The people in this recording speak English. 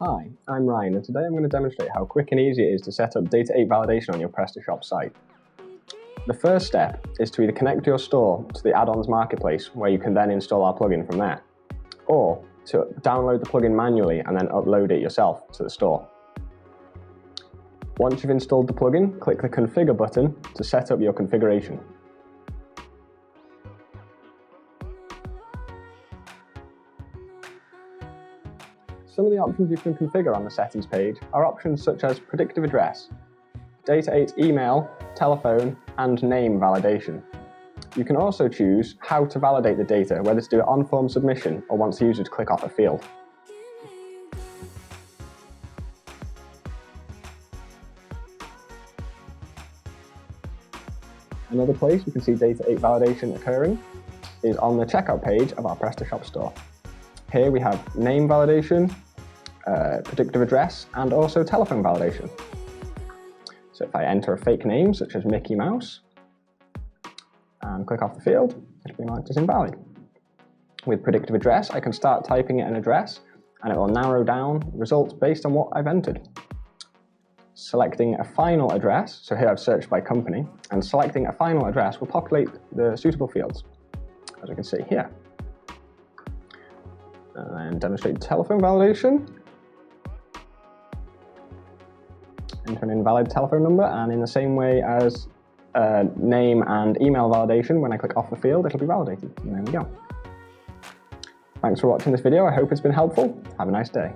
Hi, I'm Ryan, and today I'm going to demonstrate how quick and easy it is to set up data8 validation on your Prestashop site. The first step is to either connect your store to the add-ons marketplace, where you can then install our plugin from there, or to download the plugin manually and then upload it yourself to the store. Once you've installed the plugin, click the Configure button to set up your configuration. Some of the options you can configure on the settings page are options such as predictive address, data8 email, telephone, and name validation. You can also choose how to validate the data, whether to do it on form submission or once the user to click off a field. Another place we can see data8 validation occurring is on the checkout page of our Prestashop store. Here we have name validation, predictive address, and also telephone validation. So if I enter a fake name, such as Mickey Mouse, and click off the field, it will be marked as invalid. With predictive address, I can start typing in an address, and it will narrow down results based on what I've entered. Selecting a final address, so here I've searched by company, and selecting a final address will populate the suitable fields, as we can see here. And demonstrate telephone validation. Enter an invalid telephone number, and in the same way as name and email validation, when I click off the field, it'll be validated. And there we go. Thanks for watching this video. I hope it's been helpful. Have a nice day.